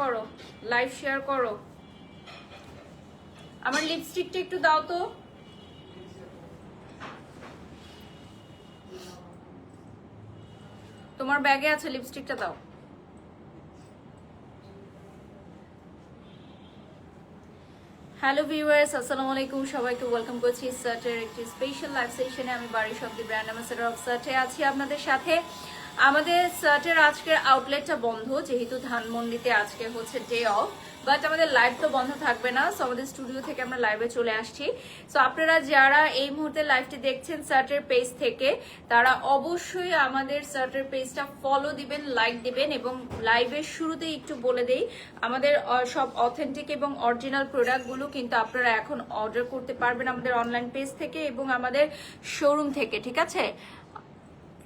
করো, live share করো। আমার লিপস্টিকটা একটু দাও তো। তোমার ব্যাগে আছে, লিপস্টিকটা দাও। হ্যালো ভিউয়ার্স, আসসালামু আলাইকুম, সবাইকে ওয়েলকাম করছি সাটের একটি স্পেশাল লাইভ সেশনে। আমি বাড়ির শব্দ ব্র্যান্ড অ্যাম্বাসেডর অফ সাটে আছি আপনাদের সাথে। আমাদের সাটের আজকের আউটলেটটা বন্ধ, যেহেতু ধানমন্ডিতে আজকে হচ্ছে ডে অফ, বাট আমাদের লাইভ তো বন্ধ থাকবে না। সো আমাদের স্টুডিও থেকে আমরা লাইভে চলে আসছি। সো আপনারা যারা এই মুহূর্তে লাইভটি দেখছেন সাটের পেজ থেকে, তারা অবশ্যই আমাদের সাটের পেজটা ফলো দিবেন, লাইক দিবেন, এবং লাইভের শুরুতেই একটু বলে দেই, আমাদের সব অথেন্টিক এবং অরিজিনাল প্রোডাক্টগুলো কিন্তু আপনারা এখন অর্ডার করতে পারবেন আমাদের অনলাইন পেজ থেকে এবং আমাদের শোরুম থেকে। ঠিক আছে,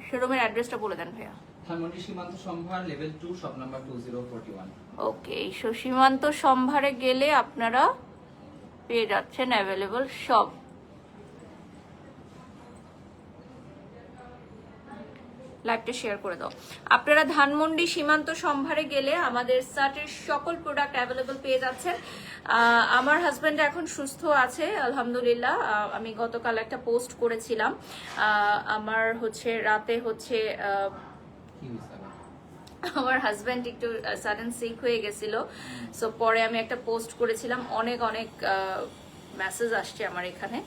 শোরুমের অ্যাড্রেসটা বলে দেন ভাইয়া। ধানমন্ডি সীমান্ত সম্ভার লেভেল 2 শপ নাম্বার 2041। ওকে, সীমান্ত সম্ভারে গেলে আপনারা পেয়ে যাচ্ছেন অ্যাভেলেবল সব। লাইভটা শেয়ার করে দাও। আপনারা ধানমন্ডি সীমান্ত সম্ভারে গেলে আমাদের সাটের সকল প্রোডাক্ট অ্যাভেলেবল পেয়ে যাচ্ছেন। আমার হাজব্যান্ড এখন সুস্থ আছে আলহামদুলিল্লাহ। আমি গতকাল একটা পোস্ট করেছিলাম, আমার হচ্ছে রাতে হচ্ছে আমার হাজব্যান্ড একটু সাডেন সিক হয়ে গেছিল। সো পরে আমি একটা পোস্ট করেছিলাম, অনেক অনেক মেসেজ আসছে আমার এখানে।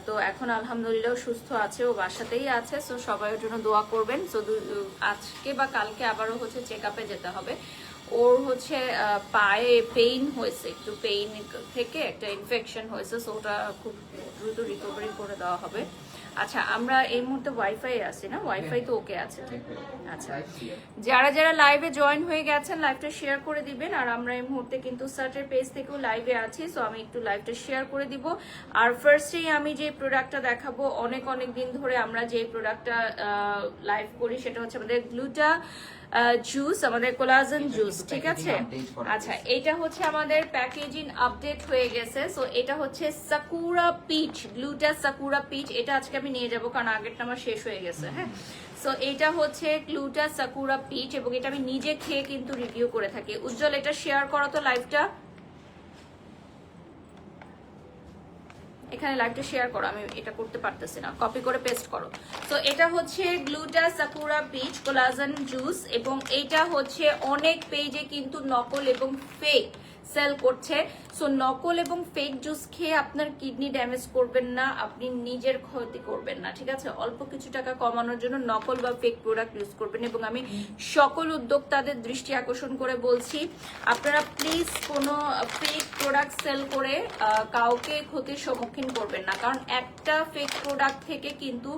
তো এখন আলহামদুলিল্লাহ সুস্থ আছে, ও বাসাতেই আছে। সো সবাই ওর জন্য দোয়া করবেন। সো আজকে বা কালকে আবারও হচ্ছে চেক আপে যেতে হবে। ওর হচ্ছে পায়ে পেইন হয়েছে, একটু পেইন থেকে একটা ইনফেকশন হয়েছে। সো ওটা খুব দ্রুত রিকভারি করে দেওয়া হবে। আচ্ছা, আমরা এই মুহূর্তে ওয়াইফাই আছি না? ওয়াইফাই তো ওকে আছে। আচ্ছা, যারা যারা লাইভে জয়েন হয়ে গেছেন লাইভটা শেয়ার করে দিবেন। আর আমরা এই মুহূর্তে কিন্তু সার্টের পেজ থেকেও লাইভে আছি। সো আমি একটু লাইভটা শেয়ার করে দিব। আর ফার্স্টেই আমি যে প্রোডাক্টটা দেখাবো, অনেক অনেক দিন ধরে আমরা যে প্রোডাক্টটা লাইভ করি, সেটা হচ্ছে আমাদের গ্লুটা জুস, আমাদের কোলাজেন জুস। ঠিক আছে, আচ্ছা, এটা হচ্ছে আমাদের প্যাকেজিং আপডেট হয়ে গেছে। সো এটা হচ্ছে সাকুরা পিচ, গ্লুটা সাকুরা পিচ। এটা আজকে আমি নিয়ে যাবো, কারণ আগেরটা আমার শেষ হয়ে গেছে। হ্যাঁ, সো এটা হচ্ছে গ্লুটা সাকুরা পিচ, এবং এটা আমি নিজে খেয়ে কিন্তু রিভিউ করে থাকি। উজ্জ্বল, এটা শেয়ার করো তো লাইভটা, এখানে লাইভটা শেয়ার করো। আমি এটা করতে পারতেছি না, কপি করে পেস্ট করো। তো এটা হচ্ছে গ্লুটা সাকুরা পিচ কোলাজেন জুস, এবং এটা হচ্ছে অনেক পেজে কিন্তু নকল এবং ফেক সেল করছে। সো নকল এবং ফেক জুস খেয়ে আপনার কিডনি ড্যামেজ করবেন না, আপনি নিজের ক্ষতি করবেন না। ঠিক আছে, অল্প কিছু টাকা কমানোর জন্য নকল বা ফেক প্রোডাক্ট ইউজ করবেন। এবং আমি সকল উদ্যোক্তাদের দৃষ্টি আকর্ষণ করে বলছি, আপনারা প্লিজ কোনো ফেক প্রোডাক্ট সেল করে কাউকে ক্ষতির সম্মুখীন করবেন না, কারণ একটা ফেক প্রোডাক্ট থেকে কিন্তু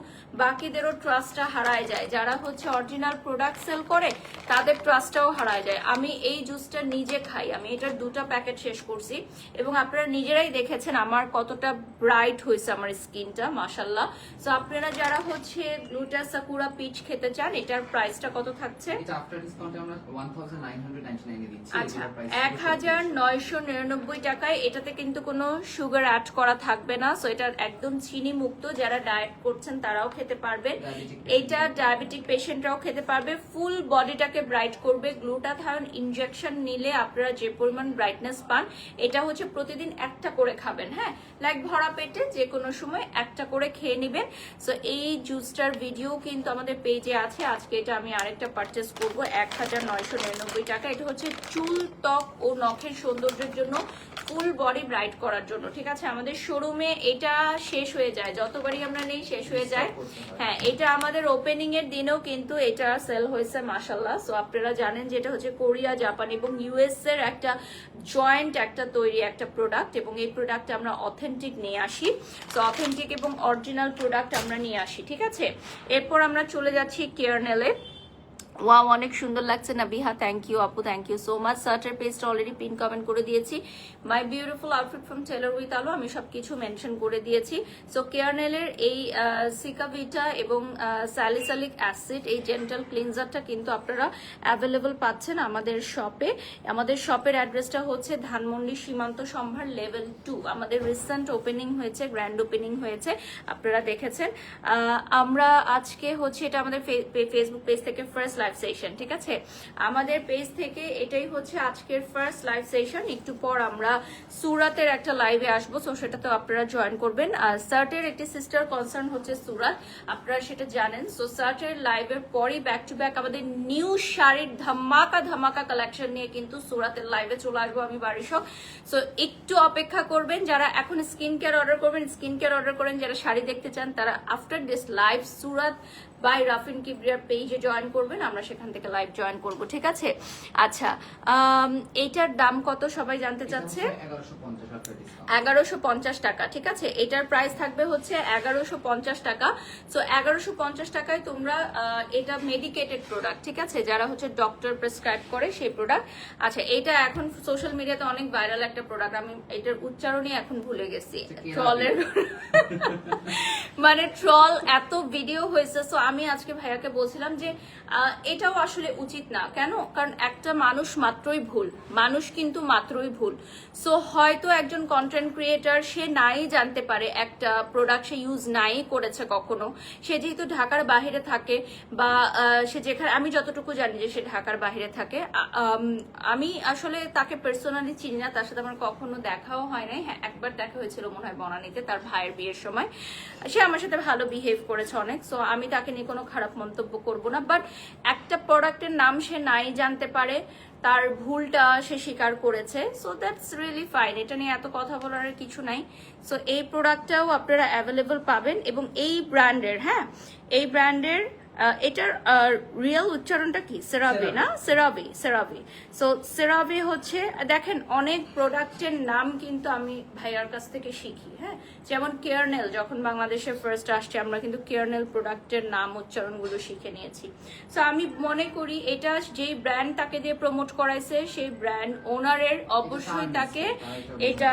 বাকিদেরও ট্রাস্টটা হারায় যায়। যারা হচ্ছে অরিজিনাল প্রোডাক্ট সেল করে তাদের ট্রাস্টটাও হারায় যায়। আমি এই জুসটা নিজে খাই, আমি এটার 2টা প্যাকেট শেষ করছি, এবং আপনারা নিজেরাই দেখেছেন আমার কতটা ব্রাইট হয়েছে আমার স্কিনটা, মাশাল্লাহ। সো আপনারা যারা হচ্ছে গ্লুটা সাকুরা পিচ খেতে চান, এটার প্রাইসটা কত থাকছে? এটা আফটার ডিসকাউন্টে আমরা 1999 এ দিচ্ছি। আচ্ছা, 1999 টাকায়। এটাতে কিন্তু কোনো সুগার অ্যাড করা থাকবে না। সো এটা একদম চিনি মুক্ত, যারা ডায়েট করছেন তারাও খেতে পারবেন। এটা ডায়াবেটিক পেশেন্টরাও খেতে পারবে। ফুল বডিটাকে ব্রাইট করবে। গ্লুটাথায়ন ইনজেকশন নিলে আপনারা যে পরিমাণ ব্রাইটনেস পান, এটা হচ্ছে প্রতিদিন একটা করে খাবেন। হ্যাঁ, লাইক ভরা পেটে যে কোনো সময় একটা করে খেয়ে নেবেন। সো এই জুসটার ভিডিও কিন্তু আমাদের পেজে আছে। আজকে এটা আমি আরেকটা পারচেস করবো 1999 টাকা। এটা হচ্ছে চুল, ত্বক ও নখের সৌন্দর্যের জন্য, ফুল বডি ব্রাইট করার জন্য। ঠিক আছে, আমাদের শোরুমে এটা শেষ হয়ে যায়, যতবারই আমরা নেই শেষ হয়ে যায়। হ্যাঁ, এটা আমাদের ওপেনিং এর দিনেও কিন্তু এটা সেল হয়েছে মাশাল্লাহ। সো আপনারা জানেন যে এটা হচ্ছে কোরিয়া, জাপান এবং ইউএস এর একটা জয়েন্ট একটা তৈরি একটা প্রোডাক্ট, এবং এই প্রোডাক্ট আমরা অথেন্টিক নিয়ে আসি। সো অথেন্টিক এবং অরিজিনাল প্রোডাক্ট আমরা নিয়ে আসি। ঠিক আছে, এরপর আমরা চলে যাচ্ছি কেয়ারনেলে। ওয়াও, অনেক সুন্দর লাগছে নাবিহা, থ্যাংক ইউ আপু, থ্যাংক ইউ সো মাচ। সার্টের পেজটা অলরেডি পিন কমেন্ট করে দিয়েছি। মাই beautiful outfit from Taylor with আলো, আমি সবকিছু মেনশন করে দিয়েছি। সো কেয়ারনেলের এই সিকাভিটা এবং স্যালিসালিক অ্যাসিড, এই জেন্টাল ক্লিনজারটা কিন্তু আপনারা অ্যাভেলেবল পাচ্ছেন আমাদের শপে। আমাদের শপের অ্যাড্রেসটা হচ্ছে ধানমন্ডি সীমান্ত সম্ভার লেভেল 2। আমাদের রিসেন্ট ওপেনিং হয়েছে, গ্র্যান্ড ওপেনিং হয়েছে, আপনারা দেখেছেন। আমরা আজকে হচ্ছে এটা আমাদের ফেসবুক পেজ থেকে ফার্স্ট লাইভ লাইভ সেশন, ঠিক আছে? আমাদের পেজ থেকে এটাই হচ্ছে আজকের ফার্স্ট লাইভ সেশন। একটু পর আমরা সুরাতের একটা লাইভে আসবো, সো সেটাতে আপনারা জয়েন করবেন। আর সার্টের একটি সিস্টার কনসার্ন হচ্ছে সুরাত, আপনারা সেটা জানেন। সো সার্টের লাইভের পরই ব্যাক টু ব্যাক আমাদের নিউ শাড়ির ধামাকা কালেকশন নিয়ে কিন্তু সুরাতের লাইভে চলে আসবো আমি বারিশক। সো একটু অপেক্ষা করবেন, যারা এখন স্কিন কেয়ার অর্ডার করবেন স্কিন কেয়ার অর্ডার করেন, যারা শাড়ি দেখতে চান তারা after this live Surat by রাফিন কিবরিয়ার পেজে জয়েন করবেন, আমরা সেখান থেকে লাইভ জয়েন করব, ঠিক আছে? আচ্ছা, এইটার দাম কত সবাই জানতে চাচ্ছে? 1150 টাকা, ঠিক আছে? এটার প্রাইস থাকবে হচ্ছে 1150 টাকা। সো 1150 টাকায় তোমরা এটা মেডিকেটেড প্রোডাক্ট, ঠিক আছে? যারা হচ্ছে ডক্টর প্রেসক্রাইব করে সেই প্রোডাক্ট। আচ্ছা, এটা এখন সোশ্যাল মিডিয়াতে অনেক ভাইরাল একটা প্রোডাক্ট, আমি এটার উচ্চারণই এখন ভুলে গেছি। ট্রলের মানে ট্রল এত ভিডিও হয়েছে। সো আমি আজকে ভাইয়াকে বলছিলাম যে এটাও আসলে উচিত না। কেন? কারণ একটা মানুষ মাত্রই ভুল, মানুষ কিন্তু মাত্রই ভুল। সো হয়তো একজন কন্টেন্ট ক্রিয়েটার সে নাই জানতে পারে একটা প্রোডাক্ট সে ইউজ নাই করেছে কখনো, সে যেহেতু ঢাকার বাইরে থাকে বা সে যেখানে, আমি যতটুকু জানি যে সে ঢাকার বাইরে থাকে, আমি আসলে তাকে পার্সোনালি চিনি না, তার সাথে আমার কখনো দেখাও হয় নাই। হ্যাঁ, একবার দেখা হয়েছিল মনে হয় বনানীতে তার ভাইয়ের বিয়ের সময়, সে আমার সাথে ভালো বিহেভ করেছে অনেক। সো আমি তাকে নিয়ে কোনো খারাপ মন্তব্য করব না, বাট একটা প্রোডাক্টের নাম সে নাই জানতে পারে, তার ভুলটা সে স্বীকার করেছে, সো দ্যাটস রিয়েলি ফাইন, এটা নিয়ে এত কথা বলার কিছু নাই। সো এই প্রোডাক্টটাও আপনারা অ্যাভেলেবল পাবেন এবং এই ব্র্যান্ডের, হ্যাঁ এই ব্র্যান্ডের এটার রিয়েল উচ্চারণটা কি? সেরাভি না? সেরাভি। সো সেরাভি হচ্ছে, দেখেন অনেক প্রোডাক্টের নাম কিন্তু আমি ভাইয়ার কাছ থেকে শিখি, হ্যাঁ, যেমন কেয়ারনেল যখন বাংলাদেশে ফার্স্ট আসছে আমরা কিন্তু কেয়ারনেল প্রোডাক্টের নাম উচ্চারণগুলো শিখে নিয়েছি। সো আমি মনে করি এটা যেই ব্র্যান্ড তাকে দিয়ে প্রমোট করাইছে সেই ব্র্যান্ড ওনারের অবশ্যই তাকে এটা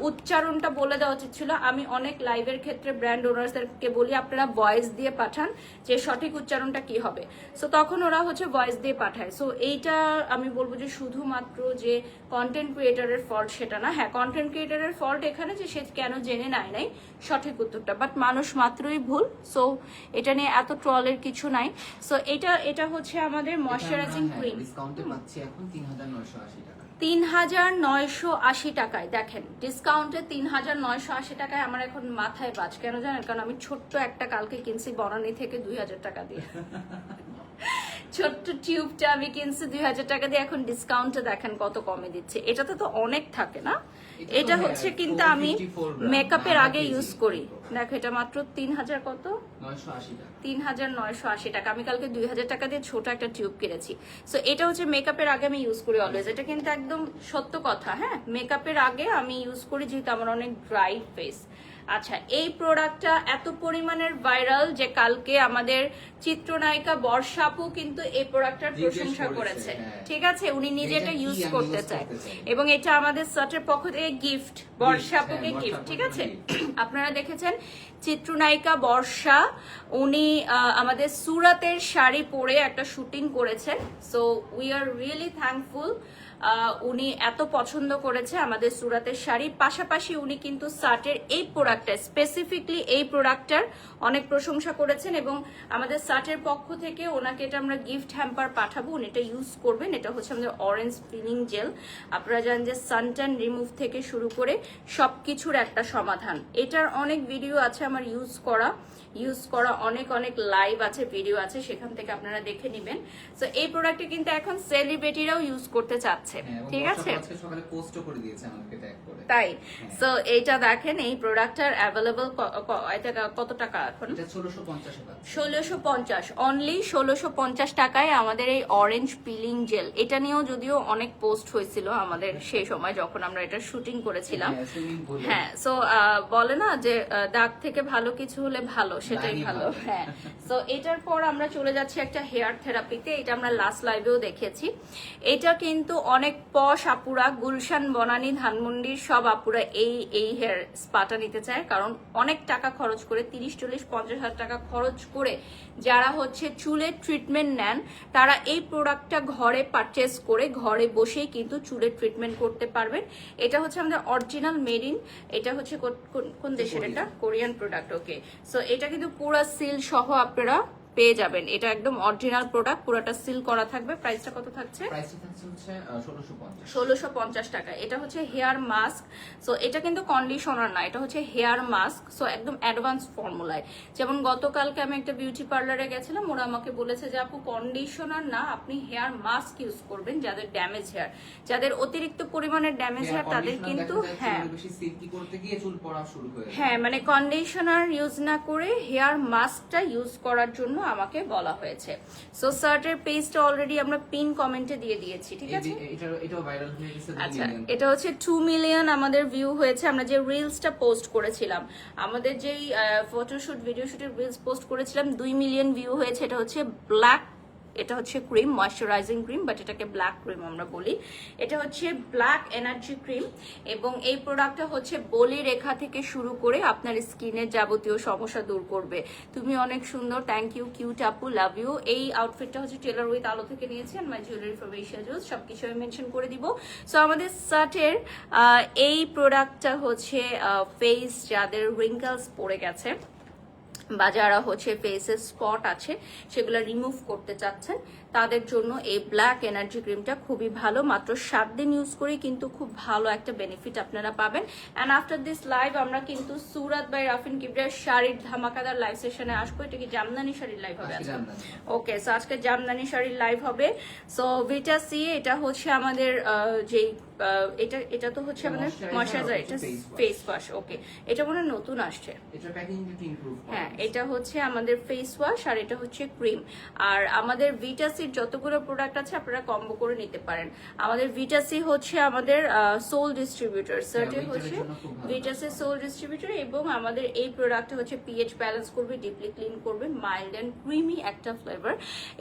উচ্চারণটা বলে দেওয়া উচিত ছিল। আমি অনেক লাইভের ক্ষেত্রে ব্র্যান্ড ওনারদেরকে বলি আপনারা ভয়েস দিয়ে পাঠান যে সঠিক উচ্চারণটা কি হবে, সো তখন ওরা হচ্ছে ভয়েস দিয়ে পাঠায়। সো এইটা আমি বলবো যে শুধুমাত্র যে কন্টেন্ট ক্রিয়েটারের ফল্ট সেটা না, হ্যাঁ কন্টেন্ট ক্রিয়েটারের ফল্ট এখানে যে সে কেন জেনে নাই সঠিক উত্তরটা, বাট মানুষ মাত্রই ভুল। সো এটা নিয়ে এত ট্রলের কিছু নাই। সো এটা হচ্ছে আমাদের ময়শ্চারাইজিং ক্রিম, ডিসকাউন্টে পাচ্ছি এখন 3980 টাকা। 3980 টাকায়, দেখেন ডিসকাউন্টে 3980 টাকায় আমার এখন মাথায় বাজ কেন জানেন? কারণ আমি ছোট্ট একটা কালকে কিনছি বনানী থেকে 2000 টাকা দিয়ে ছোট্ট টিউবটা আমি কিনছি 2000 টাকা দিয়ে, এখন ডিসকাউন্টে দেখেন কত কমে দিচ্ছে। এটাতে তো অনেক থাকে না, এটা হচ্ছে কিন্তু আমি মেকআপের আগে ইউজ করি। দেখো এটা মাত্র 3000 কত 3980 টাকা। আমি কালকে 2000 টাকা দিয়ে ছোট একটা টিউব কিনেছি। সো এটা হচ্ছে মেকআপের আগে আমি ইউজ করি অলওয়েজ, এটা কিন্তু একদম সত্য কথা। হ্যাঁ, মেকআপের আগে আমি ইউজ করি যেহেতু আমার অনেক ড্রাই ফেস। আচ্ছা, এই প্রোডাক্টটা এত পরিমাণের ভাইরাল যে কালকে আমাদের চিত্রনায়িকা বর্ষা আপু কিন্তু এই প্রোডাক্টটার প্রশংসা করেছে, ঠিক আছে? উনি নিজে এটা ইউজ করতে চায় এবং এটা আমাদের সার্টের পক্ষ থেকে গিফট, বর্ষা আপুকে গিফট, ঠিক আছে? আপনারা দেখেছেন চিত্রনায়িকা বর্ষা, উনি আমাদের সুরাতের শাড়ি পরে একটা শুটিং করেছেন। So we are really thankful, উনি এত পছন্দ করেছে আমাদের সুরাতের শাড়ি। পাশাপাশি উনি কিন্তু সার্টের এই প্রোডাক্টটা স্পেসিফিকলি এই প্রোডাক্টটার অনেক প্রশংসা করেছেন এবং আমাদের সার্টের পক্ষ থেকে ওনাকে এটা আমরা গিফট হ্যাম্পার পাঠাবো, উনি এটা ইউজ করবেন। এটা হচ্ছে আমাদের অরেঞ্জ ফিলিং জেল। আপনারা জানেন যে সানট্যান রিমুভ থেকে শুরু করে সবকিছুর একটা সমাধান। এটার অনেক ভিডিও আছে আমার ইউজ করা অনেক লাইভ আছে, ভিডিও আছে, সেখান থেকে আপনারা দেখে নেবেন। সো এই প্রোডাক্টটা কিন্তু এখন সেলিব্রিটিরাও ইউজ করতে চাচ্ছে, ঠিক আছে? আজকে সকালে পোস্টও করে দিয়েছে আমাকে ট্যাগ করে। তাই সো এইটা দেখেন, এই প্রোডাক্টটার অ্যাভেলেবল কত টাকা এখন? এটা 1650 টাকা। 1650, অনলি 1650 টাকায় আমাদের এই অরেঞ্জ পিলিং জেল। এটা নিয়েও যদিও অনেক পোস্ট হয়েছিল আমাদের সেই সময় যখন আমরা এটা শুটিং করেছিলাম। হ্যাঁ, সো বলে না যে দাগ থেকে ভালো কিছু হলে ভালো, সেটাই ভালো। হ্যাঁ, সো এটার পর আমরা চলে যাচ্ছি একটা হেয়ার থেরাপিতে। এটা আমরা লাস্ট লাইভেও দেখেছি। এটা কিন্তু অনেক পশ আপুরা, গুলশান, বনানী, ধানমন্ডির সব আপুরা এই হেয়ার স্পাটা নিতে চায়, কারণ অনেক টাকা খরচ করে 30, 40, 50 হাজার টাকা খরচ করে যারা হচ্ছে চুলের ট্রিটমেন্ট নেন তারা এই প্রোডাক্টটা ঘরে পারচেস করে ঘরে বসেই কিন্তু চুলের ট্রিটমেন্ট করতে পারবেন। এটা হচ্ছে আমাদের অরিজিনাল মেড ইন, এটা হচ্ছে কোন দেশের? এটা কোরিয়ান প্রোডাক্ট। ওকে, সো এটা কিন্তু পুরো সিল সহ আপনারা পেয়ে যাবেন। এটা একদম অরিজিনাল প্রোডাক্ট, পুরোটা সিল করা থাকবে। প্রাইসটা কত থাকছে? প্রাইসটা থাকছে হচ্ছে 1650 1650 টাকা। এটা হচ্ছে হেয়ার মাস্ক। সো এটা কিন্তু কন্ডিশনার না, এটা হচ্ছে হেয়ার মাস্ক। সো একদম অ্যাডভান্স ফর্মুলায়। যেমন গতকালকে আমি একটা বিউটি পার্লারে গেছিলাম, ওরা আমাকে বলেছে যে আপু কন্ডিশনার না, আপনি হেয়ার মাস্ক ইউজ করবেন যাদের ড্যামেজ হেয়ার, যাদের অতিরিক্ত পরিমাণে ড্যামেজ হেয়ার তাদের কিন্তু বেশি সিল্কি করতে গিয়ে চুল পড়া শুরু হয়ে যায়। হ্যাঁ, মানে কন্ডিশনার ইউজ না করে হেয়ার মাস্কটা ইউজ করার জন্য আমাকে বলা হয়েছে। সো শার্টের পেজটা অলরেডি আমরা পিন কমেন্টে দিয়ে দিয়েছি, ঠিক আছে? এটাও ভাইরাল হয়ে গেছে 2 আচ্ছা, মিলিয়ন। এটা হচ্ছে 2 মিলিয়ন আমাদের ভিউ হয়েছে। আমরা যে রিলসটা পোস্ট করেছিলাম, আমাদের যেই ফটোশুট ভিডিও শুটের রিলস পোস্ট করেছিলাম, 2 মিলিয়ন ভিউ হয়েছে। এটা হচ্ছে ব্ল্যাক, এটা হচ্ছে ক্রিম, ময়শ্চারাইজিং ক্রিম, বাট এটাকে ব্ল্যাক ক্রিম আমরা বলি। এটা হচ্ছে ব্ল্যাক এনার্জি ক্রিম এবং এই প্রোডাক্টটা হচ্ছে বলি রেখা থেকে শুরু করে আপনার স্কিনের যাবতীয় সমস্যা দূর করবে। তুমি অনেক সুন্দর, থ্যাংক ইউ কিউট আপু, লাভ ইউ। এই আউটফিটটা হচ্ছে টেলার উইথ আলো থেকে নিয়েছি, আর মাই জুয়েলারি ফর এশিয়া জুস, সবকিছু আমি মেনশন করে দিব। সো আমাদের সার্টের এই প্রোডাক্টটা হচ্ছে ফেস যাদের রিঙ্কলস পড়ে গেছে বা যারা হচ্ছে ফেসের স্পট আছে সেগুলো রিমুভ করতে চাচ্ছেন, তাদের জন্য এই ব্ল্যাক এনার্জি ক্রিমটা খুবই ভালো। মাত্র 7 দিন ইউজ করে কিন্তু খুব ভালো একটা বেনিফিট আপনারা পাবেন। অ্যান্ড আফটার দিস লাইভ আমরা কিন্তু সুরাত বাই রাফিন কিবরিয়ার শাড়ির ধামাকাদার লাইভ সেশনে আসবো। এটা কি জামদানি শাড়ির লাইভ হবে আজকে? ওকে, সো আজকে জামদানি শাড়ির লাইভ হবে। সো ভিটা সি, এটা হচ্ছে আমাদের যেই এটা তো হচ্ছে আমাদের ময়শ্চারাইজার, এটা ফেস ওয়াশ। ওকে, এটা মনে হয় নতুন আসছে। এটা প্যাকেজিংটা একটু ইমপ্রুভ করা। হ্যাঁ, এটা হচ্ছে আমাদের ফেস ওয়াশ আর এটা হচ্ছে ক্রিম। আর আমাদের ভিটাসির যতগুলো প্রোডাক্ট আছে আপনারা কম্বো করে নিতে পারেন। আমাদের ভিটাসি হচ্ছে আমাদের সোল ডিস্ট্রিবিউটর, সার্টের হচ্ছে ভিটাসি সোল ডিস্ট্রিবিউটর, এবং আমাদের এই প্রোডাক্টটা হচ্ছে পিএইচ ব্যালেন্স করবে, ডিপলি ক্লিন করবে, মাইল্ড অ্যান্ড ক্রিমি একটা ফ্লেভার।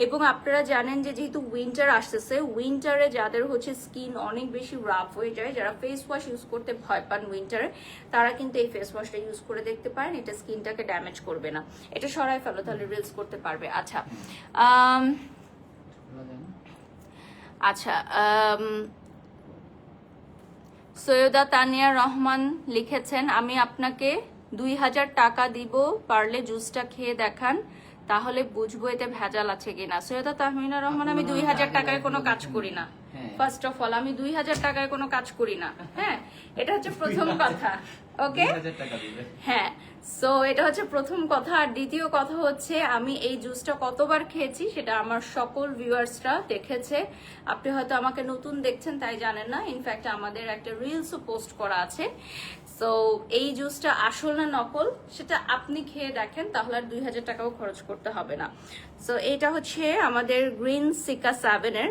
এবং আপনারা জানেন যে যেহেতু উইন্টার আসতেছে, উইন্টারে যাদের হচ্ছে স্কিন অনেক বেশি রাফ হয়ে যায়, যারা ফেস ওয়াশ ইউজ করতে ভয় পান উইন্টারে, তারা কিন্তু এই ফেস ওয়াশটা ইউজ করে দেখতে পারেন। এটা স্কিনটাকে ড্যামেজ করবে না। এটা সরাই ফেলো, তাহলে রিলস করতে পারবে। আচ্ছা আচ্ছা সৈয়দা তানিয়া রহমান লিখেছেন, আমি আপনাকে 2000 টাকা দিব, পারলে জুসটা খেয়ে দেখান, তাহলে বুঝবো এতে ভেজাল আছে কিনা। সৈয়দা তাহমিনা রহমান, আমি 2000 টাকায় কোনো কাজ করি না। ফার্স্ট অফ অল, আমি 2000 টাকায় কোনো কাজ করি না। হ্যাঁ, এটা হচ্ছে প্রথম কথা। ওকে, হ্যাঁ, সো এটা হচ্ছে প্রথম কথা। আর দ্বিতীয় কথা হচ্ছে, আমি এই জুসটা কতবার খেয়েছি সেটা আমার সকল ভিউয়ার্সরা দেখেছে। আপনি হয়তো আমাকে নতুন দেখছেন তাই জানেন না, ইনফ্যাক্ট আমাদের একটা রিলসও পোস্ট করা আছে। সো এই জুসটা আসল না নকল সেটা আপনি খেয়ে দেখেন, তাহলে আর 2000 টাকাও খরচ করতে হবে না। সো এটা হচ্ছে আমাদের গ্রিন সিকা 7-এর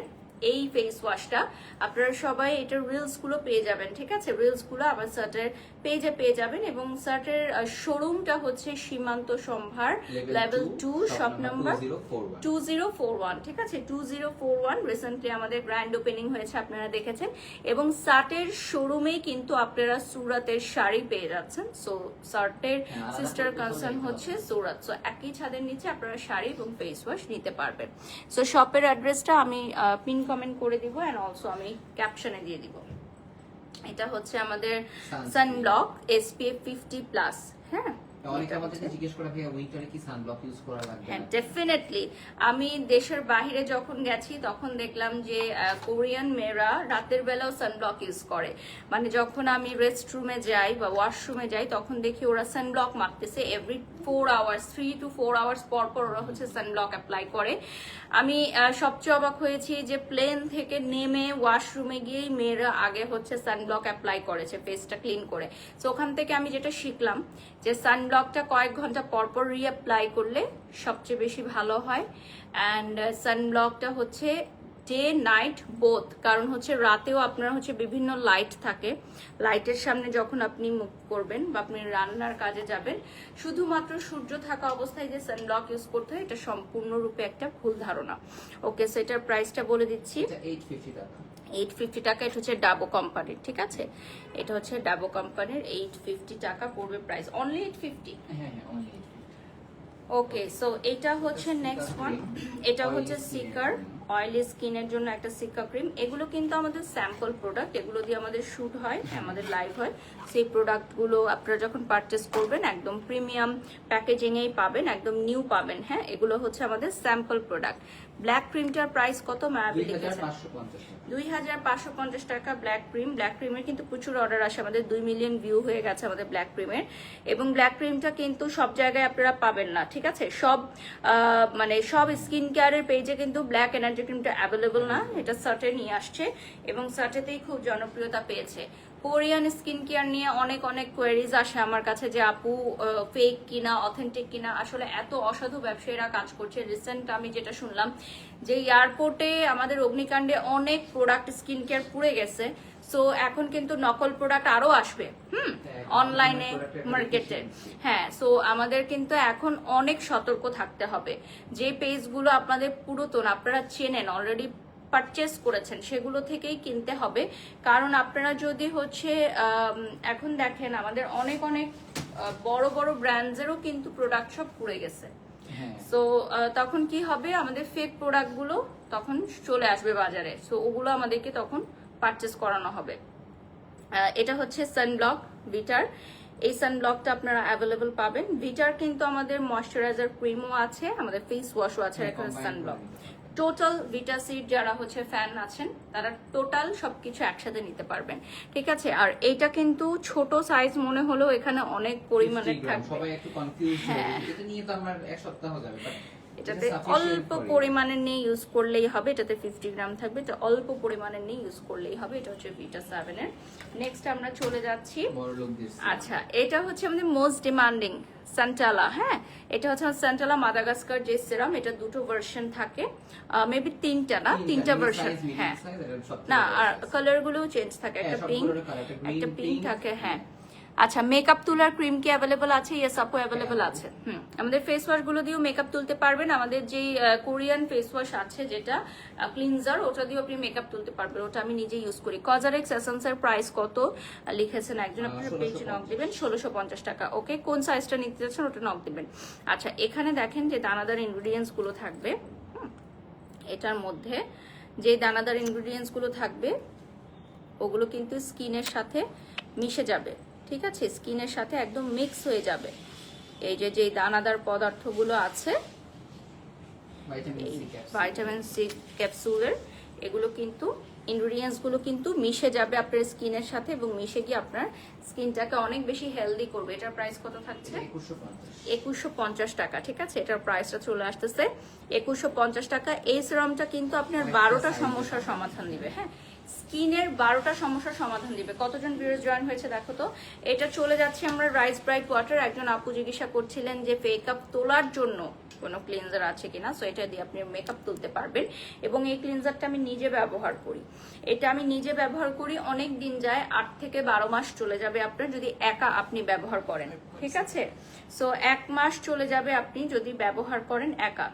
এই ফেস ওয়াশটা। আপনারা সবাই এটার রিলস গুলো পেয়ে যাবেন, ঠিক আছে? রিলস গুলো আমার সার্টের পেজে পেয়ে যাবেন। এবং সার্টের শোরুমটা হচ্ছে সীমান্ত সম্ভার লেভেল 2 শপ নাম্বার 2041, ঠিক আছে? 2041 রিসেন্টলি আমাদের গ্র্যান্ড ওপেনিং হয়েছে, আপনারা দেখেছেন। এবং সার্টের শোরুমেই কিন্তু আপনারা সুরাতের শাড়ি পেয়ে যাচ্ছেন। সো সার্টের সিস্টার কনসার্ন হচ্ছে সুরাত। সো একই ছাদের নিচে আপনারা শাড়ি এবং ফেস ওয়াশ নিতে পারবেন। সো শপের অ্যাড্রেসটা আমি পিন কমেন্ট করে দিব, এন্ড অলসো আমি ক্যাপশনে দিয়ে দিব। এটা হচ্ছে আমাদের সানব্লক SPF 50+। হ্যাঁ, অনেকে আমাদেরকে জিজ্ঞেস করে ভাই উইন্টারে কি সানব্লক ইউজ করা লাগবে? হ্যাঁ, ডেফিনেটলি। আমি দেশের বাইরে যখন গেছি তখন দেখলাম যে কোরিয়ান মেয়েরা রাতের বেলাও সানব্লক ইউজ করে। মানে যখন আমি রেস্টরুমে যাই বা ওয়াশরুমে যাই তখন দেখি ওরা সানব্লক মাখতেছে। এভরি 4 আওয়ার্স, 3 to 4 আওয়ার্স পর পর ওরা হচ্ছে সানব্লক অ্যাপ্লাই করে। আমি সবচেয়ে অবাক হয়েছি যে প্লেন থেকে নেমে ওয়াশরুমে গিয়েই মেয়েরা আগে হচ্ছে সানব্লক অ্যাপ্লাই করেছে ফেসটা ক্লিন করে। তো ওখান থেকে আমি যেটা শিখলাম যে সানব্লকটা কয়েক ঘন্টা পর পর রিঅ্যাপ্লাই করলে সবচেয়ে বেশি ভালো হয়। অ্যান্ড সানব্লকটা হচ্ছে ডে নাইট বোথ, কারণ হচ্ছে রাতেও আপনার হচ্ছে বিভিন্ন লাইট থাকে, লাইটের সামনে যখন আপনি মুখ করবেন বা আপনি রান্নার কাজে যাবেন, শুধুমাত্র সূর্য থাকা অবস্থায় যে সানব্লক ইউজ করতে হয় এটা সম্পূর্ণরূপে একটা ভুল ধারণা। ওকে, সো এটার প্রাইসটা বলে দিচ্ছি, 850 টাকা। 850 টাকা। এটা হচ্ছে ডাবো কোম্পানির, ঠিক আছে? এটা হচ্ছে ডাবো কোম্পানির, 850 টাকা পড়বে প্রাইস, অনলি 850। হ্যাঁ হ্যাঁ, অনলি। ওকে, সো এটা হচ্ছে নেক্সট ওয়ান। এটা হচ্ছে সিকার অয়েলি স্কিনের জন্য একটা সিকা ক্রিম। এগুলো কিন্তু আমাদের স্যাম্পল প্রোডাক্ট, এগুলো দিয়ে আমাদের শ্যুট হয়, আমাদের লাইভ হয়। সেই প্রোডাক্টগুলো আপনারা যখন পারচেস করবেন একদম প্রিমিয়াম প্যাকেজিংয়েই পাবেন, একদম নিউ পাবেন। হ্যাঁ, এগুলো হচ্ছে আমাদের স্যাম্পল প্রোডাক্ট। ব্ল্যাক ক্রিমটার প্রাইস কত মায়াবী লিখেছেন? 2550 টাকা ব্ল্যাক ক্রিম। ব্ল্যাক ক্রিমের কিন্তু প্রচুর অর্ডার আসে, আমাদের 2 মিলিয়ন ভিউ হয়ে গেছে আমাদের ব্ল্যাক ক্রিমের। এবং ব্ল্যাক ক্রিমটা কিন্তু সব জায়গায় আপনারা পাবেন না, ঠিক আছে? মানে সব স্কিন কেয়ারের পেজে কিন্তু ব্ল্যাক এনার্জি ক্রিমটা অ্যাভেলেবল না, এটা সার্টে নিয়ে আসছে এবং সার্টেতেই খুব জনপ্রিয়তা পেয়েছে। কোরিয়ান স্কিন কেয়ার নিয়ে অনেক অনেক কোয়েরিজ আসে আমার কাছে যে আপু ফেক কিনা অথেন্টিক কিনা। আসলে এত অসাধু ব্যবসায়ীরা কাজ করছে। রিসেন্ট আমি যেটা শুনলাম যে এয়ারপোর্টে আমাদের অগ্নিকাণ্ডে অনেক প্রোডাক্ট স্কিন কেয়ার পুড়ে গেছে। সো এখন কিন্তু নকল প্রোডাক্ট আরো আসবে অনলাইনে মার্কেটে। হ্যাঁ, সো আমাদের কিন্তু এখন অনেক সতর্ক থাকতে হবে। যে পেজগুলো আপনাদের পুরাতন, আপনারা চেনেন, অলরেডি পারচেস করেছেন, সেগুলো থেকেই কিনতে হবে। কারণ আপনারা যদি হচ্ছে এখন দেখেন আমাদের অনেক অনেক বড় বড় ব্র্যান্ডেরও কিন্তু প্রোডাক্ট সব পুড়ে গেছে। সো তখন কি হবে, আমাদের ফেক প্রোডাক্টগুলো তখন চলে আসবে বাজারে। সো ওগুলো আমাদেরকে তখন পারচেস করানো হবে। এটা হচ্ছে সানব্লক ভিটার। এই সানব্লকটা আপনারা অ্যাভেলেবল পাবেন। ভিটার কিন্তু আমাদের ময়শ্চারাইজার ক্রিমও আছে, আমাদের ফেস ওয়াশও আছে, এখানে সানব্লক। টোটাল ভিটাসিড যারা হচ্ছে ফ্যান আছেন তারা টোটাল সবকিছু একসাথে নিতে পারবেন, ঠিক আছে? আর এইটা কিন্তু ছোট সাইজ মনে হলেও এখানে অনেক পরিমাণে থাকবে। সবাই একটু কনফিউজ এটা নিয়ে তো আমার এক সপ্তাহ যাবে, এটাতে অল্প পরিমাণে নিয়ে ইউজ করলেই হবে। এটাতে 50 গ্রাম থাকবে, এটা অল্প পরিমাণে নিয়ে ইউজ করলেই হবে। এটা হচ্ছে ভিটা 7 এর। নেক্সট আমরা চলে যাচ্ছি। আচ্ছা, এটা হচ্ছে আমাদের মোস্ট ডিমান্ডিং সান্টালা। হ্যাঁ, এটা হচ্ছে সান্টালা মাদাগাস্কার যে সিরাম, এটা দুটো ভার্সন থাকে, মেবি তিনটা ভার্সন। হ্যাঁ, না আর কালার গুলোও চেঞ্জ থাকে, একটা পিঙ্ক থাকে। হ্যাঁ, আচ্ছা, মেকআপ তোলার ক্রিম কি অ্যাভেলেবল আছে? ইয়েস আপু, অ্যাভেলেবল আছে। আমাদের ফেস ওয়াশ গুলো দিয়েও মেকআপ তুলতে পারবেন। আমাদের যে কোরিয়ান ফেস ওয়াশ আছে যেটা ক্লিনজার, ওটা দিয়েও আপনি মেকআপ তুলতে পারবেন। ওটা আমি নিজে ইউজ করি। কজারেক্স এসেন্সের প্রাইস কত লিখেছেন একজন, আপনার পেজে নক দিবেন। 1650 টাকা। ওকে, কোন সাইজটা নিতে যাচ্ছেন ওটা নক দিবেন। আচ্ছা, এখানে দেখেন যে দানাদার ইনগ্রিডিয়েন্টস গুলো থাকবে। এটার মধ্যে যে দানাদার ইনগ্রিডিয়েন্টস গুলো থাকবে ওগুলো কিন্তু স্কিনের সাথে মিশে যাবে, ঠিক আছে? স্কিনের সাথে একদম মিক্স হয়ে যাবে। এই যে দানাদার পদার্থগুলো আছে, ভাইটামিন সি ক্যাপসুলের, এগুলো কিন্তু ইনগ্রিডিয়েন্টস গুলো কিন্তু মিশে যাবে আপনার স্কিনের সাথে এবং মিশে গিয়ে আপনার স্কিনটাকে অনেক বেশি হেলদি করবে। এটার প্রাইস কত থাকছে? 2150 টাকা, ঠিক আছে? এটার প্রাইসটা চলে আসতেছে 2150 টাকা। এই সিরামটা কিন্তু আপনার 12টা সমস্যার সমাধান দিবে। হ্যাঁ, স্কিনের 12টা সমস্যার সমাধান দিবে। কতজন ভিউয়ার্স জয়েন হয়েছে দেখো তো। এটা চলে যাচ্ছে আমরা রাইস ব্রাইট ওয়াটার। একজন আপু জিজ্ঞাসা করছিলেন যে মেকআপ তোলার জন্য কোনো ক্লিনজার আছে কিনা। সো এটা দিয়ে আপনি মেকআপ তুলতে পারবেন। এবং এই ক্লিনজারটা আমি নিজে ব্যবহার করি, এটা আমি নিজে ব্যবহার করি, অনেক দিন যায়, 8 থেকে 12 মাস চলে যাবে আপনার যদি একা আপনি ব্যবহার করেন, ঠিক আছে? সো 1 মাস চলে যাবে আপনি যদি ব্যবহার করেন একা।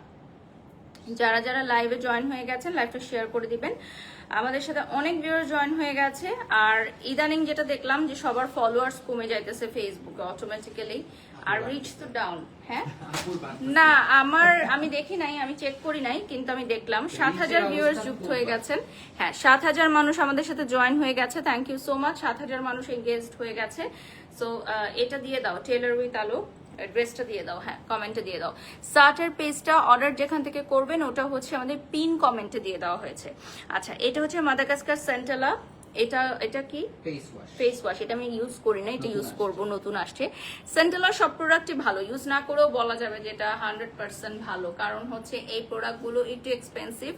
যারা যারা লাইভে জয়েন হয়ে গেছেন লাইভটা শেয়ার করে দিবেন। আমাদের সাথে অনেক ভিউয়ার জয়েন হয়ে গেছে। আর ইদানিং যেটা দেখলাম যে সবার ফলোয়ার্স কমে যাইতেছে ফেসবুকে অটোমেটিক্যালি, আর রিচ তো ডাউন। হ্যাঁ, না আমি দেখি নাই, আমি চেক করি নাই, কিন্তু আমি দেখলাম 7000 ভিউয়ার্স যুক্ত হয়ে গেছেন। হ্যাঁ, 7000 মানুষ আমাদের সাথে জয়েন হয়ে গেছে। Thank you so much. 7000 মানুষ এনগেজড হয়ে গেছে। সো এটা দিয়ে দাও, টেইলর উইথ আলো অ্যাড্রেসটা দিয়ে দাও। হ্যাঁ, কমেন্টে দিয়ে দাও। সার্টের পেজটা অর্ডার যেখান থেকে করবেন ওটা হচ্ছে আমাদের পিন কমেন্টে দিয়ে দেওয়া হয়েছে। আচ্ছা, এটা হচ্ছে মাদাগাস্কার সেন্টালা। এটা কি ফেস ওয়াশ, এটা আমি ইউজ করি না, এটা ইউজ করব, নতুন আসছে। সেন্টালার সব প্রোডাক্টই ভালো, ইউজ না করেও বলা যাবে যে এটা 100% ভালো, কারণ হচ্ছে এই প্রোডাক্টগুলো একটু এক্সপেন্সিভ।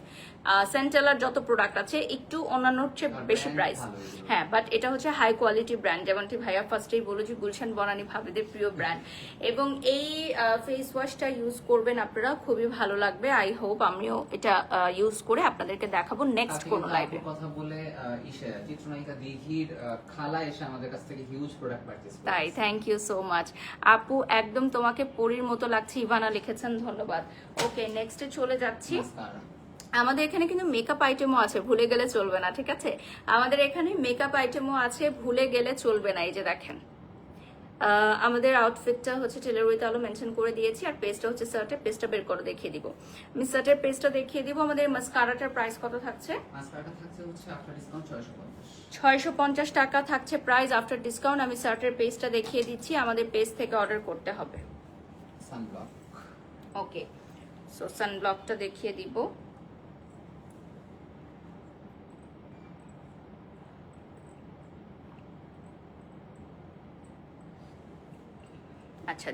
সেন্টালার যত প্রোডাক্ট আছে একটু অন্যান্য হচ্ছে বেশি প্রাইস। হ্যাঁ, বাট এটা হচ্ছে হাই কোয়ালিটি ব্র্যান্ড, যেমনটি ভাইয়া ফার্স্টেই বলেছি, গুলশান বনানী ভাবিদের প্রিয় ব্র্যান্ড। এবং এই ফেস ওয়াশটা ইউজ করবেন আপনারা, খুবই ভালো লাগবে। আই হোপ আমিও এটা ইউজ করে আপনাদেরকে দেখাবো নেক্সট কোন লাইভে। কথা বলে চিত্রনায়িকা দিঘির খালা এসে আমাদের কাছ থেকে হিউজ প্রোডাক্ট পারচেজ করেছে। তাই, থ্যাংক ইউ সো মাচ আপু, একদম তোমাকে পরীর মতো লাগছে, ইভানা লিখেছেন, ধন্যবাদ। ওকে, নেক্সটে চলে যাচ্ছি। আমাদের এখানে কিন্তু মেকআপ আইটেমও আছে, ভুলে গেলে চলবে না, ঠিক আছে? আমাদের এখানে মেকআপ আইটেমও আছে, ভুলে গেলে চলবে না। এই যে দেখেন আমাদের আউটফিটটা হচ্ছে টেলার উইথ আলো মেনশন করে দিয়েছি, আর পেজটা হচ্ছে শার্টের পেজটা বের করে দেখিয়ে দিব। আমি শার্টের পেজটা দেখিয়ে দিব। আমাদের মাস্কারাটার প্রাইস কত থাকছে? মাস্কারাটা থাকছে হচ্ছে আফটার ডিসকাউন্ট 650। 650 টাকা থাকছে প্রাইস আফটার ডিসকাউন্ট। আমি শার্টের পেজটা দেখিয়ে দিচ্ছি, আমাদের পেজ থেকে অর্ডার করতে হবে। সানব্লক। ওকে, সো সানব্লকটা দেখিয়ে দিব। আচ্ছা,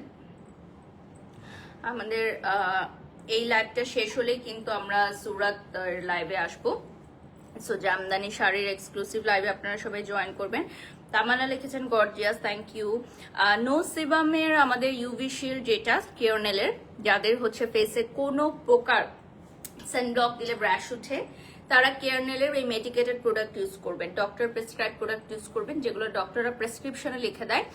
আমাদের এই লাইভটা শেষ হলেই কিন্তু আমরা সুরাত লাইভে আসবো। সো জামদানি শাড়ির এক্সক্লুসিভ লাইভে আপনারা সবাই জয়েন করবেন। তামান্না লিখেছেন গর্জিয়াস, থ্যাংক ইউ। নো সিবামের আমাদের ইউভি শিল্ড, যেটা কেয়ারনেলের, যাদের হচ্ছে ফেসে কোনো প্রকার সানব্লক দিলে ব্র্যাশ উঠে, তারা কেয়ারনেলের এই মেডিকেটেড প্রোডাক্ট ইউজ করবেন। ডক্টর প্রেসক্রাইব প্রোডাক্ট ইউজ করবেন, যেগুলো ডক্টররা প্রেসক্রিপশনে লিখে দেয়,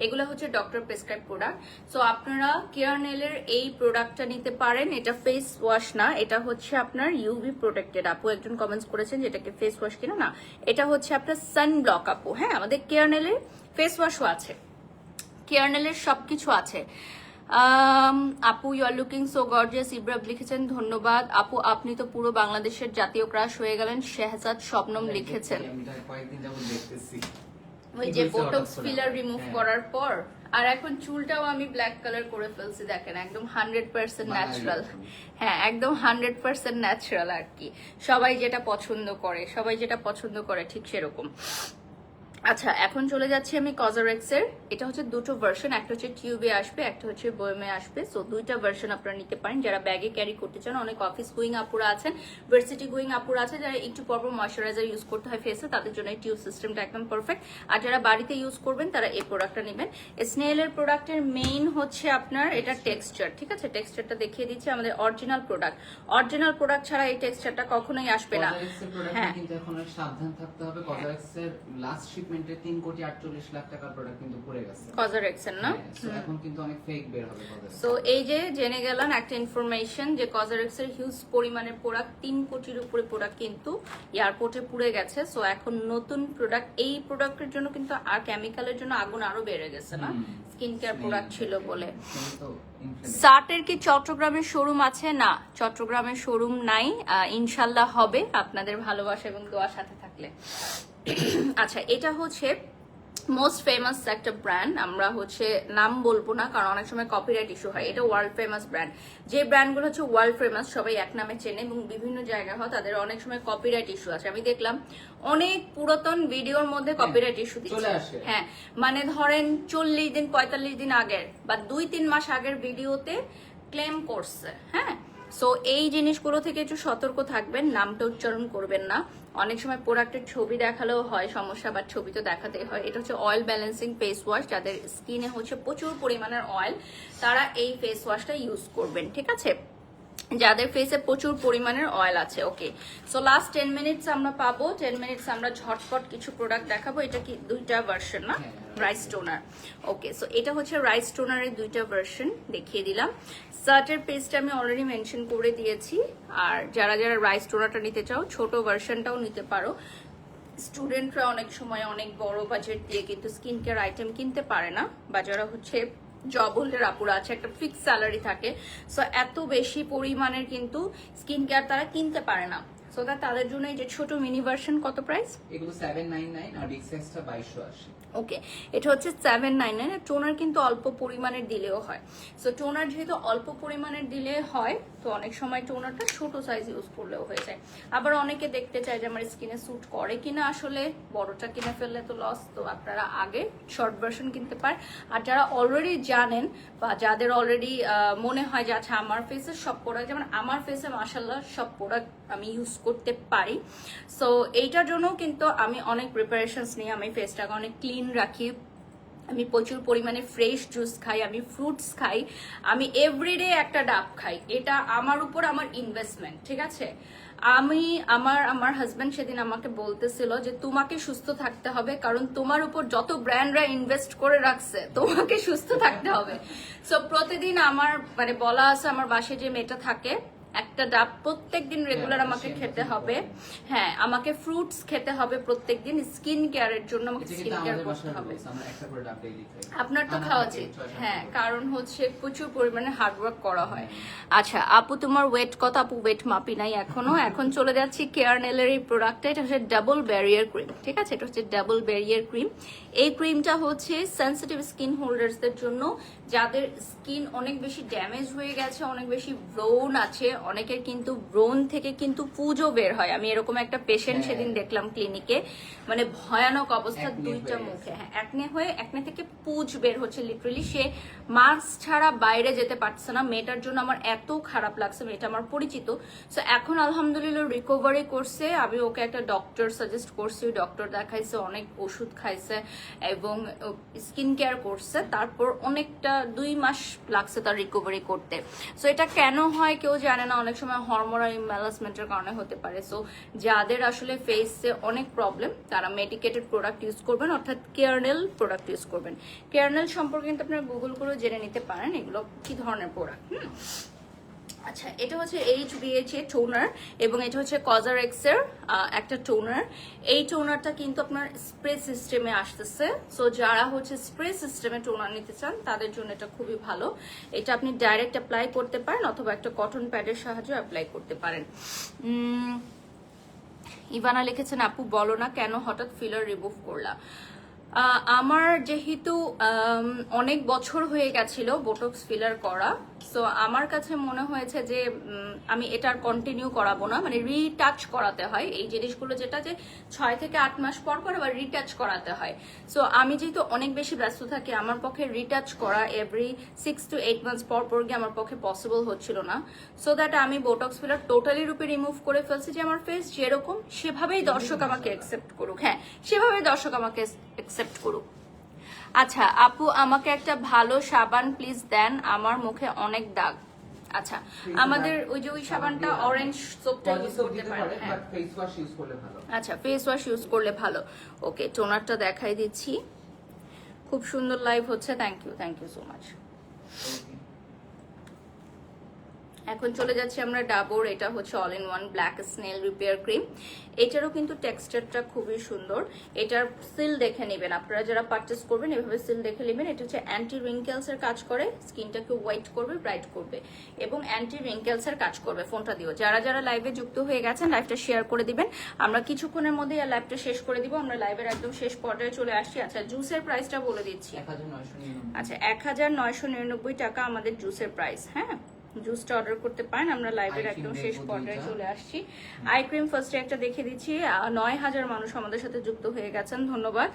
এগুলো হচ্ছে ডক্টর প্রেসক্রাইব প্রোডাক্ট। সো আপনারা কেয়ারনেলের এই প্রোডাক্টটা নিতে পারেন। এটা ফেস ওয়াশ না, এটা হচ্ছে আপনার ইউভি প্রোটেক্টেড। আপু একজন কমেন্টস করেছেন যেটাকে ফেস ওয়াশ কিনা, না, এটা হচ্ছে আপনার সানব্লক আপু। হ্যাঁ, আমাদের কেয়ারনেলের ফেস ওয়াশও আছে, কেয়ারনেলের সবকিছু আছে। আপু you are looking so gorgeous, ইব্রাব লিখেছেন ধন্যবাদ। আপু আপনি তো পুরো বাংলাদেশের জাতীয় ক্রাশ হয়ে গেলেন, শেহজাদ শবনম লিখেছেন। কয়েকদিন যাবত দেখতেছি ওই যে বোটক্স ফিলার রিমুভ করার পর, আর এখন চুলটাও আমি ব্ল্যাক কালার করে ফেলছি, দেখেন একদম 100% ন্যাচারাল। হ্যাঁ, একদম 100% ন্যাচারাল আর কি। সবাই যেটা পছন্দ করে ঠিক সেরকম। আচ্ছা, এখন চলে যাচ্ছি আমি কজারেক্সের। এটা হচ্ছে দুটো ভার্সন, একটা হচ্ছে টিউবে আসবে, একটা হচ্ছে বয়মে আসবে। সো দুইটা ভার্সন আপনারা নিতে পারেন যারা ব্যাগে ক্যারি করতে চান। অনেক অফিস গোয়িং আপুরা আছেন, ভার্সিটি গোয়িং আপুরা আছে, যারা একটু পরপর ময়শ্চারাইজার ইউজ করতে হয় ফেসে, তাদের জন্য এই টিউব সিস্টেমটা একদম পারফেক্ট। আর যারা বাড়িতে ইউজ করবেন তারা এই প্রোডাক্টটা নেবেন। স্নেলের প্রোডাক্টের মেইন হচ্ছে আপনার এটা টেক্সচার, ঠিক আছে? টেক্সচারটা দেখিয়ে দিচ্ছি, আমাদের অরিজিনাল প্রোডাক্ট ছাড়া এই টেক্সচারটা কখনোই আসবে না। হ্যাঁ, কিন্তু এখন সাবধান থাকতে হবে। কজারেক্সের লাস্ট শিপমেন্টে 3,48,00,000 টাকার প্রোডাক্ট কিন্তু পড়ে গেছে কজারেক্সের না। এখন কিন্তু অনেক ফেক বের হবে কজারেক্স। সো এই যে জেনে গেলেন একটা ইনফরমেশন যে কজারেক্সের হিউজ পরিমাণের প্রোডাক্ট, 3 কোটির উপরে প্রোডাক্ট কিন্তু এয়ারপোর্টে পুড়ে গেছে। সো এখন নতুন প্রোডাক্ট, এই প্রোডাক্টের জন্য কিন্তু আর কেমিক্যালের জন্য আগুন আরো বেড়ে গেছে না, স্কিন কেয়ার প্রোডাক্ট ছিল বলে। সার্টের কি চট্টগ্রামের শোরুম আছে? না, চট্টগ্রামের শোরুম নাই, ইনশাল্লাহ হবে আপনাদের ভালোবাসা এবং দোয়ার সাথে থাকলে। আচ্ছা, এটা হচ্ছে মোস্ট ফেমাস একটা ব্র্যান্ড, আমরা হচ্ছে নাম বলবো না কারণ অনেক সময় কপিরাইট ইস্যু হয়। এটা ওয়ার্ল্ড ফেমাস ব্র্যান্ড। যে ব্র্যান্ডগুলো হচ্ছে ওয়ার্ল্ড ফেমাস সবাই এক নামে চেনে এবং বিভিন্ন জায়গায় হয়, তাদের অনেক সময় কপিরাইট ইস্যু আছে। আমি দেখলাম অনেক পুরাতন ভিডিওর মধ্যে কপিরাইট ইস্যু দিচ্ছে। হ্যাঁ, মানে ধরেন 40 দিন 45 দিন আগের বা 2-3 মাস আগের ভিডিওতে ক্লেম করছে। হ্যাঁ, সো এই জিনিসগুলো থেকে একটু সতর্ক থাকবেন, নামটা উচ্চারণ করবেন না। অনেক সময় প্রোডাক্টের ছবি দেখালেও হয় সমস্যা, বা ছবি তো দেখাতেই হয়। এটা হচ্ছে অয়েল ব্যালেন্সিং ফেস ওয়াশ, যাদের স্কিনে হচ্ছে প্রচুর পরিমাণের অয়েল, তারা এই ফেস ওয়াশটা ইউজ করবেন, ঠিক আছে? যাদের ফেসে প্রচুর পরিমাণের অয়েল আছে। ওকে, সো লাস্ট 10 মিনিটস আমরা পাবো। 10 মিনিটস আমরা ঝটপট কিছু প্রোডাক্ট দেখাবো। এটা কি দুইটা ভার্সন না, রাইস টোনার? ওকে, সো এটা হচ্ছে রাইস টোনারের দুইটা ভার্সন দেখিয়ে দিলাম। শার্টের পেজটা আমি অলরেডি মেনশন করে দিয়েছি। আর যারা যারা রাইস টোনারটা নিতে চাও, ছোট ভার্সনটাও নিতে পারো। স্টুডেন্টরা অনেক সময় অনেক বড় বাজেট দিয়ে কিন্তু স্কিন কেয়ার আইটেম কিনতে পারে না, বা যারা হচ্ছে জব হোল্ডার আপুরা আছে, একটা ফিক্স স্যালারি থাকে, সো এত বেশি পরিমাণের কিন্তু স্কিন কেয়ার তারা কিনতে পারে না। সো তাদের জন্য এই যে ছোট মিনি ভার্সন, কত প্রাইস? এগুলো 799 আর ডিক্স এক্সট্রা 2280। ওকে, এটা হচ্ছে 799। টোনার কিন্তু অল্প পরিমাণের দিলেও হয়। সো টোনার যেহেতু অল্প পরিমাণের দিলে হয়, তো অনেক সময় টোনারটা ছোট সাইজ ইউজ করলেও হয়ে যায়। আবার অনেকে দেখতে চায় যে আমার স্কিনে স্যুট করে কিনা, আসলে বড়টা কিনে ফেললে তো লস, তো আপনারা আগে শর্ট ভার্সন কিনতে পারেন। আর যারা অলরেডি জানেন বা যাদের অলরেডি মনে হয় যে আচ্ছা আমার ফেসে সব প্রোডাক্ট, যেমন আমার ফেসে মাশাআল্লাহ সব প্রোডাক্ট আমি ইউজ করতে পারি, সো এইটার জন্য কিন্তু আমি অনেক প্রিপারেশনস নিই। আমি ফেসটাকে অনেক ক্লিন রাখি, আমি প্রচুর পরিমাণে ফ্রেশ জুস খাই, আমি ফ্রুটস খাই, আমি এভরিডে একটা ডাব খাই। এটা আমার উপর আমার ইনভেস্টমেন্ট, ঠিক আছে? আমি আমার হাজব্যান্ড সেদিন আমাকে বলতেছিল যে তোমাকে সুস্থ থাকতে হবে, কারণ তোমার উপর যত ব্র্যান্ডরা ইনভেস্ট করে রাখছে, তোমাকে সুস্থ থাকতে হবে। সো প্রতিদিন আমার মানে বলা আছে, আমার বাসায় যে মেয়েটা থাকে একটা ডাব প্রত্যেকদিন রেগুলার আমাকে খেতে হবে। হ্যাঁ, আমাকে ফ্রুটস খেতে হবে প্রত্যেকদিন। স্কিন কেয়ারের জন্য আমাকে স্কিন কেয়ার করতে হবে। আপনার তো খাওয়া উচিত। হ্যাঁ, কারণ হচ্ছে প্রচুর পরিমাণে হার্ডওয়ার্ক করা হয়। আচ্ছা আপু, তোমার ওয়েট কত? আপু ওয়েট মাপি নাই এখনো। এখন চলে যাচ্ছি কেয়ারনেলের এই প্রোডাক্টটা। এটা হচ্ছে ডাবল ব্যারিয়ার ক্রিম, ঠিক আছে? এটা হচ্ছে ডাবল ব্যারিয়ার ক্রিম। এই ক্রিমটা হচ্ছে সেনসিটিভ স্কিন হোল্ডার্সদের জন্য, যাদের স্কিন অনেক বেশি ড্যামেজ হয়ে গেছে, অনেক বেশি ব্রোন আছে, অনেকের কিন্তু ব্রোন থেকে কিন্তু পুজও বের হয়। আমি এরকম একটা পেশেন্ট সেদিন দেখলাম ক্লিনিকে, মানে ভয়ানক অবস্থা, দুইটা মুখে। হ্যাঁ, একনে থেকে পুজ বের হচ্ছে লিটারালি। সে মাস্ক ছাড়া বাইরে যেতে পারছে না। মেয়েটার জন্য আমার এত খারাপ লাগছে, মেয়েটা আমার পরিচিত। সো এখন আলহামদুলিল্লাহ রিকভারি করছে। আমি ওকে একটা ডক্টর সাজেস্ট করছি, ডক্টর দেখাইছে, অনেক ওষুধ খাইছে এবং স্কিন কেয়ার করছে। তারপর অনেকটা 2 মাস লাগছে তার রিকভারি করতে। সো এটা কেন হয় কেউ জানে না, অনেক সময় হরমোনাল ইমব্যালেন্সমেন্টের কারণে হতে পারে। সো যাদের আসলে ফেসে অনেক প্রবলেম তারা মেডিকেটেড প্রোডাক্ট ইউজ করবেন, অর্থাৎ কেয়ারনেল প্রোডাক্ট ইউজ করবেন। কেয়ারনেল সম্পর্কে কিন্তু আপনারা গুগল করে জেনে নিতে পারেন এগুলো কি ধরনের প্রোডাক্ট। আচ্ছা, এটা হচ্ছে HBH টোনার এবং এটা হচ্ছে কজারেক্স এর একটা টোনার। এই টোনারটা কিন্তু আপনার স্প্রে সিস্টেমে আসতেছে। সো যারা হচ্ছে স্প্রে সিস্টেমে টোনার নিতে চান তাদের জন্য এটা খুবই ভালো। এটা আপনি ডাইরেক্ট অ্যাপ্লাই করতে পারেন অথবা একটা কটন প্যাডের সাহায্যে অ্যাপ্লাই করতে পারেন। ইভানা লিখেছেন, আপু বলো না কেন হঠাৎ ফিলার রিমুভ করলা? আমার যেহেতু অনেক বছর হয়ে গেছিল বোটক্স ফিলার করা, সো আমার কাছে মনে হয়েছে যে আমি এটার কন্টিনিউ করাবো না, মানে রিটাচ করাতে হয় এই জিনিসগুলো, যেটা যে 6 থেকে 8 মাস পর পর আবার রিটাচ করাতে হয়। সো আমি যেহেতু অনেক বেশি ব্যস্ত থাকি, আমার পক্ষে রিটাচ করা এভরি 6 to 8 মান্থস পর পর গিয়ে আমার পক্ষে পসিবল হচ্ছিল না। সো দ্যাট আমি বোটক্স ফিলার টোটালি রূপে রিমুভ করে ফেলছি, যে আমার ফেস যেরকম সেভাবেই দর্শক আমাকে অ্যাকসেপ্ট করুক। হ্যাঁ, সেভাবেই দর্শক আমাকে অ্যাকসেপ্ট করুক। আচ্ছা আপু, আমাকে একটা ভালো সাবান প্লিজ দেন, আমার মুখে অনেক দাগ। আচ্ছা, আমাদের ওই যে ওই সাবানটা অরেঞ্জ সোপটা ইউজ করতে পারেন। হ্যাঁ, ফেস ওয়াশ ইউজ করলে ভালো। আচ্ছা, ফেস ওয়াশ ইউজ করলে ভালো। ওকে, টোনারটা দেখাই দিচ্ছি। খুব সুন্দর লাইভ হচ্ছে, থ্যাংক ইউ সো মাচ। এখন চলে যাচ্ছি আমরা ডাবর। এটা হচ্ছে all in one black snail repair cream. এটারও কিন্তু টেক্সচারটা খুবই সুন্দর। এটার সিল দেখে নেবেন, আপনারা যারা পারচেস করবেন এভাবে সিল দেখে নেবেন। এটা হচ্ছে অ্যান্টি রিঙ্কেলস এর কাজ করে, স্কিনটাকে হোয়াইট করবে, ব্রাইট করবে এবং অ্যান্টি রিঙ্কেলস এর কাজ করবে। ফোনটা দিও, যারা যারা লাইভে যুক্ত হয়ে গেছেন লাইভটা শেয়ার করে দিবেন। আমরা কিছুক্ষণের মধ্যেই লাইভটা শেষ করে দিব, আমরা লাইভের একদম শেষ পর্যায়ে চলে আসছি। আচ্ছা, জুসের প্রাইসটা বলে দিচ্ছি। 1999। আচ্ছা, 1999 টাকা আমাদের জুসের প্রাইস। হ্যাঁ, জুসটা অর্ডার করতে পারেন। আমরা লাইভের একদম শেষ পর্যায়ে চলে আসছি। আই ক্রিম ফার্স্টে একটা দেখে দিচ্ছি। 9000 মানুষ আমাদের সাথে যুক্ত হয়ে গেছেন, ধন্যবাদ।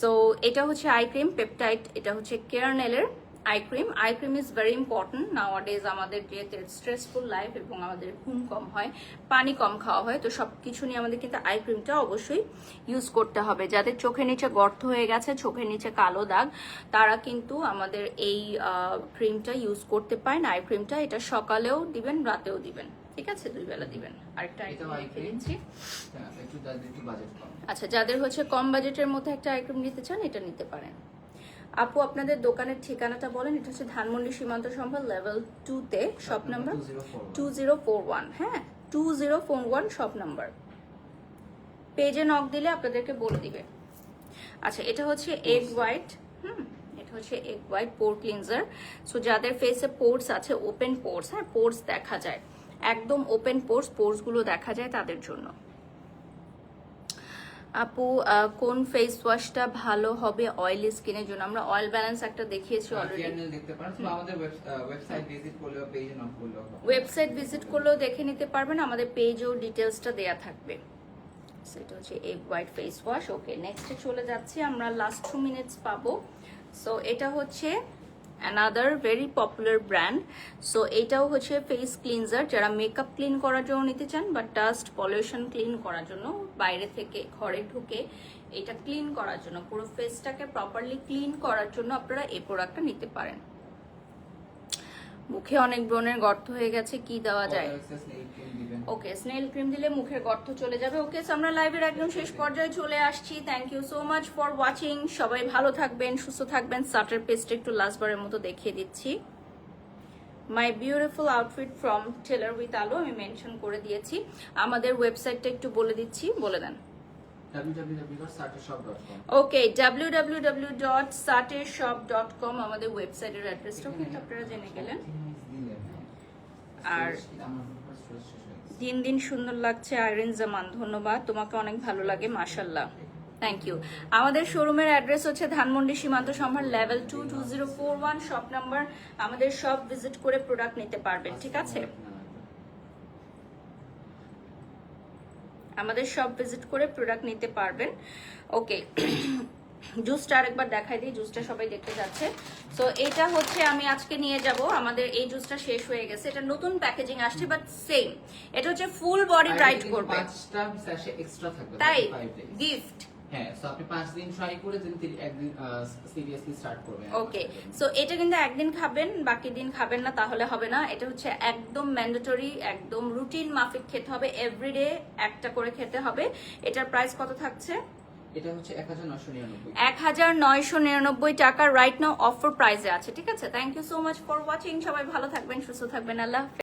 সো এটা হচ্ছে আই ক্রিম পেপটাইড, এটা হচ্ছে কেয়ারনেলের eye cream. Eye cream is very important nowadays. আমাদের যেহেতু স্ট্রেসফুল লাইফ এবং আমাদের ঘুম কম হয়, পানি কম খাওয়া হয়, তো সবকিছু নিয়ে আমাদের কিন্তু আই ক্রিমটা অবশ্যই ইউজ করতে হবে। যাদের চোখের নিচে গর্ত হয়ে গেছে, চোখের নিচে কালো দাগ, তারা কিন্তু আমাদের এই ক্রিমটা ইউজ করতে পারেন। আই ক্রিমটা এটা সকালেও দিবেন, রাতেও দিবেন, ঠিক আছে? 2 বেলা দিবেন। আরেকটা আই ক্রিম রেখে দিচ্ছি। আচ্ছা, যাদের হচ্ছে কম বাজেটের মধ্যে একটা আই ক্রিম নিতে চান, এটা নিতে পারেন। আপু, আপনাদের দোকানের ঠিকানাটা বলেন। এটা হচ্ছে ধানমন্ডি সীমান্ত সম্ভার লেভেল 2 তে, শপ নাম্বার 2041। হ্যাঁ, 2041 শপ নাম্বার। পেজে নক দিলে আপনাদেরকে বলে দিবে। আচ্ছা, এটা হচ্ছে এগ হোয়াইট। এটা হচ্ছে এগ হোয়াইট পোর ক্লিনজার। সো যাদের ফেসে পোর্স আছে, ওপেন পোর্স, হ্যাঁ পোর্স দেখা যায়, একদম ওপেন পোর্স গুলো দেখা যায়, তাদের জন্য। আপু, কোন ফেস ওয়াশটা ভালো হবে অয়েলি স্কিনের জন্য? আমরা অয়েল ব্যালেন্স একটা দেখিয়েছি অলরেডি। দেখতে পারেন বা আমাদের ওয়েবসাইট ভিজিট করলেও পেজে নক করলেও হবে। ওয়েবসাইট ভিজিট করলেও দেখে নিতে পারবেন, আমাদের পেজেও ডিটেইলসটা দেয়া থাকবে। সেটা হচ্ছে এগ হোয়াইট ফেস ওয়াশ। ওকে, নেক্সটে চলে যাচ্ছি আমরা, লাস্ট 2 মিনিটস পাবো। সো এটা হচ্ছে another very popular brand. So এটাও হচ্ছে ফেস ক্লিনজার, যারা মেকআপ ক্লিন করার জন্য নিতে চান বা ডাস্ট পলিউশন ক্লিন করার জন্য, বাইরে থেকে ঘরে ঢুকে এটা ক্লিন করার জন্য, পুরো ফেসটাকে প্রপারলি ক্লিন করার জন্য আপনারা এই প্রোডাক্টটা নিতে পারেন। মুখে অনেক ব্রণের গর্ত হয়ে গেছে, কি দেওয়া যায়? ওকে, স্নেল ক্রিম দিলে মুখের গর্ত চলে যাবে। ওকে, সো আমরা লাইভের একদম শেষ পর্যায়ে চলে আসছি। Thank you so much for watching. সবাই ভালো থাকবেন, সুস্থ থাকবেন। সাটার পেস্টটা একটু লাস্টবারের মতো দেখিয়ে দিচ্ছি। My beautiful outfit from tailor with আলো আমি মেনশন করে দিয়েছি। আমাদের ওয়েবসাইটটা একটু বলে দিচ্ছি, বলে দেন। www.sateshop.com ওকে, www.sateshop.com আমাদের ওয়েবসাইটের অ্যাড্রেসটাও কিন্তু আপনারা জেনে গেলেন। আর দিন দিন সুন্দর লাগছে আইরিন জামান, ধন্যবাদ, তোমাকে অনেক ভালো লাগে, মাশাল্লাহ, থ্যাংক ইউ। আমাদের শোরুমের অ্যাড্রেস হচ্ছে ধানমন্ডি সীমান্ত সম্ভার লেভেল 2 2041 শপ নাম্বার। আমাদের শপ ভিজিট করে প্রোডাক্ট নিতে পারবেন, ঠিক আছে? আমাদের শপ ভিজিট করে প্রোডাক্ট নিতে পারবেন। ওকে, জুসটা আরেকবার দেখাই দিই, জুসটা সবাই দেখতে যাচ্ছে। সো এটা হচ্ছে আমি আজকে নিয়ে যাব, আমাদের এই জুসটা শেষ হয়ে গেছে, এটা নতুন প্যাকেজিং আসছে বাট সেম। এটা হচ্ছে ফুল বডি ব্রাইট করবে, 5টা স্যাশে এক্সট্রা থাকবে, তাই 5 days গিফট। হ্যাঁ, সো আপনি 5 দিন ট্রাই করে দেন, একদিন সিরিয়াসলি স্টার্ট করবেন। ওকে, সো এটা কিন্তু একদিন খাবেন, বাকি দিন খাবেন না, তাহলে হবে না। এটা হচ্ছে একদম ম্যান্ডেটরি, একদম রুটিন মাফিক খেতে হবে, এভরিডে একটা করে খেতে হবে। এটার প্রাইস কত থাকছে? এটা হচ্ছে 1999 1999 টাকা রাইট নাও অফার প্রাইসে আছে, ঠিক আছে? Thank you so much for watching, সবাই ভালো থাকবেন, সুস্থ থাকবেন, আল্লাহ হাফেজ।